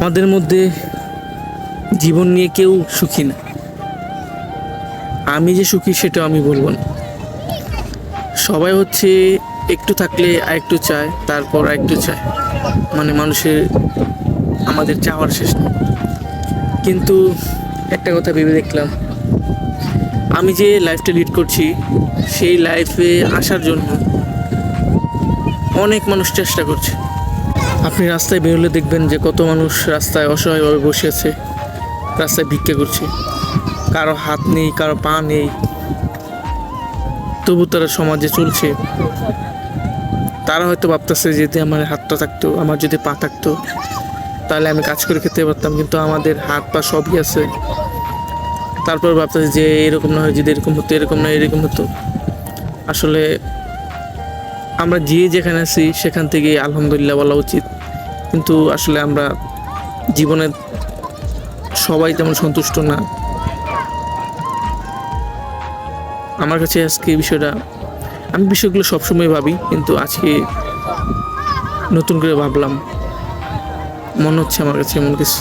আমাদের মধ্যে জীবন নিয়ে কেউ সুখী না। আমি যে সুখী সেটা আমি বলবো না। সবাই হচ্ছে একটু থাকলে আর একটু চায়, তারপর আর একটু চায়, মানে মানুষের আমাদের চাওয়ার শেষ নেই। কিন্তু একটা কথা ভেবে দেখলাম, আমি যে লাইফটা লিড করছি সেই লাইফে আসার জন্য অনেক মানুষ চেষ্টা করছে। আপনি রাস্তায় বেরোলে দেখবেন যে কত মানুষ রাস্তায় অসহায়ভাবে বসে আছে, রাস্তায় ভিক্ষা করছে। কারো হাত নেই, কারো পা নেই, তবু তারা সমাজে চলছে। তারা হয়তো ভাবতেছে যদি আমার হাতটা থাকতো, আমার যদি পা থাকতো, তাহলে আমি কাজ করে খেতে পারতাম। কিন্তু আমাদের হাত পা সবই আছে, তারপর ভাবতেছে যে এরকম না হয়, যদি এরকম হতো, এরকম না এরকম হতো। আসলে আমরা যেখানে আছি সেখান থেকে আলহামদুলিল্লাহ বলা উচিত। কিন্তু আসলে আমরা জীবনে সবাই তেমন সন্তুষ্ট না। আমার কাছে আজকে আমি বিষয়গুলো সবসময় ভাবি, কিন্তু আজকে নতুন করে ভাবলাম, মনে হচ্ছে আমার কাছে এমন কিছু।